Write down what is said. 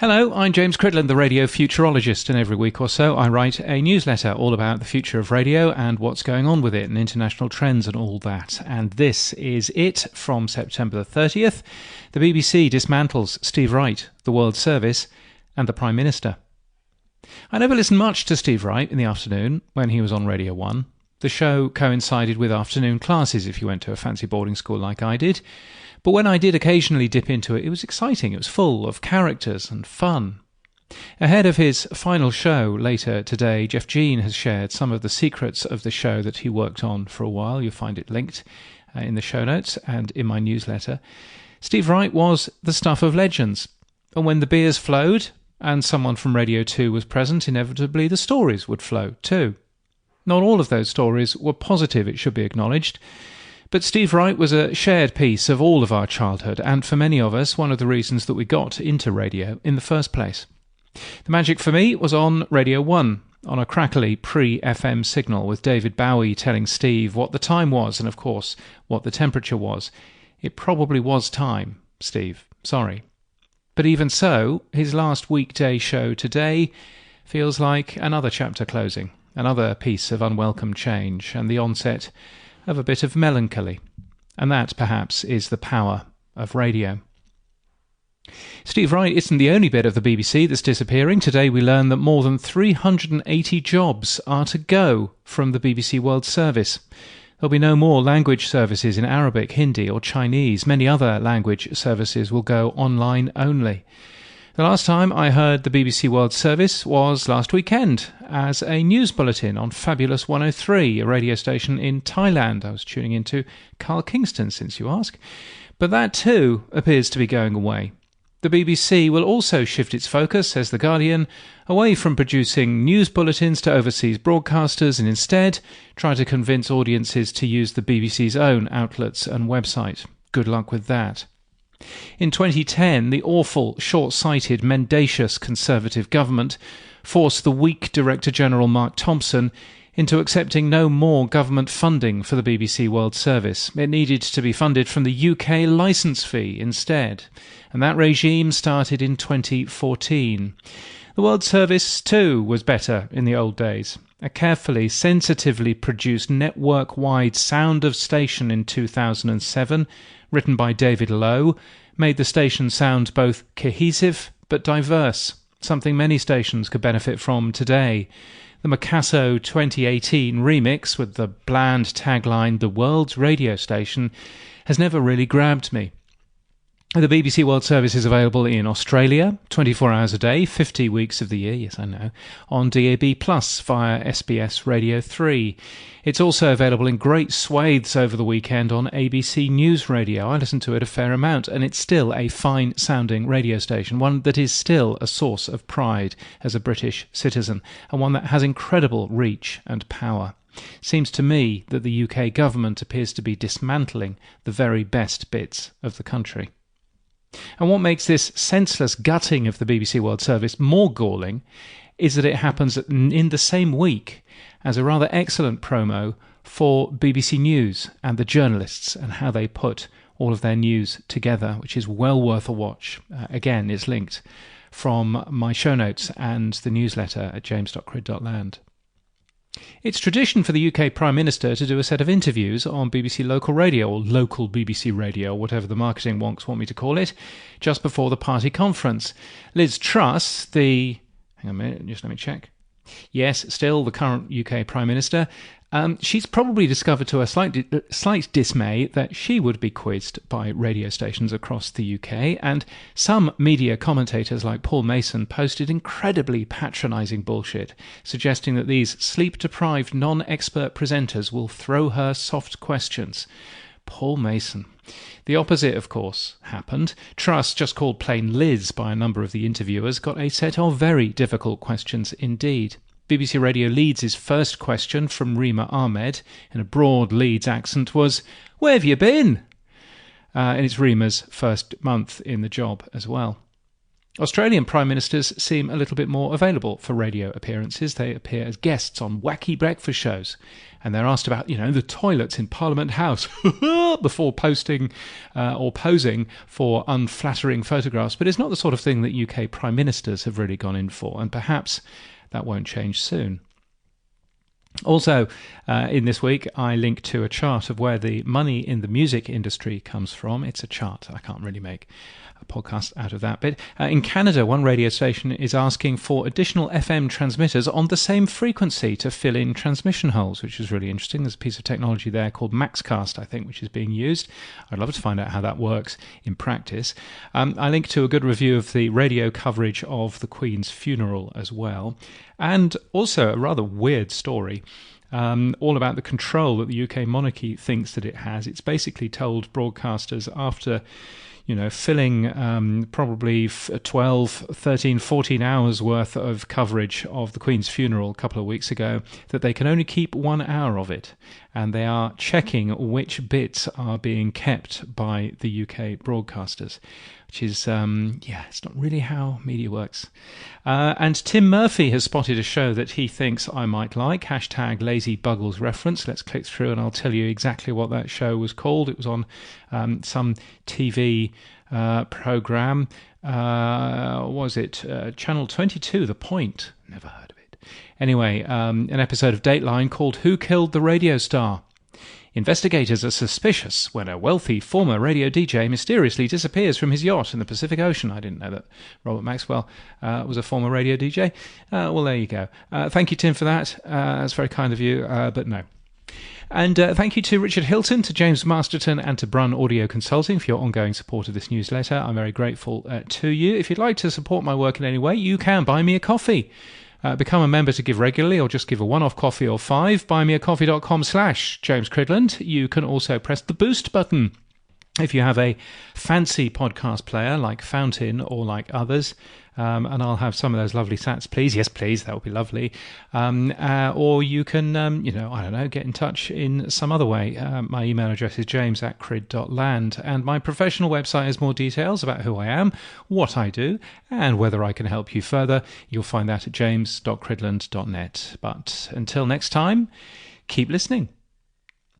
Hello, I'm James Cridland, the radio futurologist, and every week or so I write a newsletter all about the future of radio and what's going on with it and international trends and all that. And this is it from September the 30th. The BBC dismantles Steve Wright, the World Service, and the Prime Minister. I never listened much to Steve Wright in the afternoon when he was on Radio 1. The show coincided with afternoon classes if you went to a fancy boarding school like I did. But when I did occasionally dip into it, it was exciting. It was full of characters and fun. Ahead of his final show later today, Jeff Jean has shared some of the secrets of the show that he worked on for a while. You'll find it linked in the show notes and in my newsletter. Steve Wright was the stuff of legends. And when the beers flowed and someone from Radio 2 was present, inevitably the stories would flow too. Not all of those stories were positive, it should be acknowledged. But Steve Wright was a shared piece of all of our childhood, and for many of us, one of the reasons that we got into radio in the first place. The magic for me was on Radio 1, on a crackly pre-FM signal with David Bowie telling Steve what the time was and, of course, what the temperature was. It probably was time, Steve. Sorry. But even so, his last weekday show today feels like another chapter closing, another piece of unwelcome change, and the onset of a bit of melancholy. And that, perhaps, is the power of radio. Steve Wright isn't the only bit of the BBC that's disappearing. Today we learn that more than 380 jobs are to go from the BBC World Service. There'll be no more language services in Arabic, Hindi or Chinese. Many other language services will go online only. The last time I heard the BBC World Service was last weekend as a news bulletin on Fabulous 103, a radio station in Thailand. I was tuning into Carl Kingston, since you ask. But that too appears to be going away. The BBC will also shift its focus, says The Guardian, away from producing news bulletins to overseas broadcasters and instead try to convince audiences to use the BBC's own outlets and website. Good luck with that. In 2010, the awful, short-sighted, mendacious Conservative government forced the weak Director-General Mark Thompson into accepting no more government funding for the BBC World Service. It needed to be funded from the UK licence fee instead, and that regime started in 2014. The World Service, too, was better in the old days. A carefully, sensitively produced network-wide sound of station in 2007, written by David Lowe, made the station sound both cohesive but diverse, something many stations could benefit from today. The Macasso 2018 remix with the bland tagline, "The World's Radio Station," has never really grabbed me. The BBC World Service is available in Australia, 24 hours a day, 50 weeks of the year, yes I know, on DAB Plus via SBS Radio 3. It's also available in great swathes over the weekend on ABC News Radio. I listen to it a fair amount, and it's still a fine-sounding radio station, one that is still a source of pride as a British citizen, and one that has incredible reach and power. Seems to me that the UK government appears to be dismantling the very best bits of the country. And what makes this senseless gutting of the BBC World Service more galling is that it happens in the same week as a rather excellent promo for BBC News and the journalists and how they put all of their news together, which is well worth a watch. Again, it's linked from my show notes and the newsletter at james.crid.land. It's tradition for the UK Prime Minister to do a set of interviews on BBC Local Radio, or local BBC Radio, or whatever the marketing wonks want me to call it, just before the party conference. Liz Truss, hang on a minute, just let me check. Yes, still the current UK Prime Minister. She's probably discovered to her slight dismay that she would be quizzed by radio stations across the UK, and some media commentators like Paul Mason posted incredibly patronising bullshit, suggesting that these sleep-deprived non-expert presenters will throw her soft questions. Paul Mason. The opposite, of course, happened. Truss, just called plain Liz by a number of the interviewers, got a set of very difficult questions indeed. BBC Radio Leeds' first question from Rima Ahmed, in a broad Leeds accent, was, "Where have you been?" And it's Rima's first month in the job as well. Australian Prime Ministers seem a little bit more available for radio appearances. They appear as guests on wacky breakfast shows, and they're asked about, the toilets in Parliament House before posting or posing for unflattering photographs. But it's not the sort of thing that UK Prime Ministers have really gone in for, and perhaps that won't change soon. Also, in this week, I link to a chart of where the money in the music industry comes from. It's a chart. I can't really make a podcast out of that. But in Canada, one radio station is asking for additional FM transmitters on the same frequency to fill in transmission holes, which is really interesting. There's a piece of technology there called Maxcast, I think, which is being used. I'd love to find out how that works in practice. I link to a good review of the radio coverage of the Queen's funeral as well. And also a rather weird story all about the control that the UK monarchy thinks that it has. It's basically told broadcasters after filling probably 12, 13, 14 hours worth of coverage of the Queen's funeral a couple of weeks ago, that they can only keep 1 hour of it. And they are checking which bits are being kept by the UK broadcasters, which is, it's not really how media works. And Tim Murphy has spotted a show that he thinks I might like, #LazyBuggles reference. Let's click through and I'll tell you exactly what that show was called. It was on some TV program. Was it Channel 22, The Point? Never heard of it. Anyway, an episode of Dateline called Who Killed the Radio Star? Investigators are suspicious when a wealthy former radio DJ mysteriously disappears from his yacht in the Pacific Ocean. I didn't know that Robert Maxwell was a former radio DJ. Well, there you go. Thank you, Tim, for that. That's very kind of you, but no. And thank you to Richard Hilton, to James Masterton and to Brun Audio Consulting for your ongoing support of this newsletter. I'm very grateful to you. If you'd like to support my work in any way, you can buy me a coffee. Become a member to give regularly, or just give a one-off coffee or $5. buymeacoffee.com/James Cridland. You can also press the boost button if you have a fancy podcast player like Fountain or like others. And I'll have some of those lovely sats, please. Yes, please. That would be lovely. Or you can, get in touch in some other way. My email address is james@crid.land. And my professional website has more details about who I am, what I do, and whether I can help you further. You'll find that at james.cridland.net. But until next time, keep listening.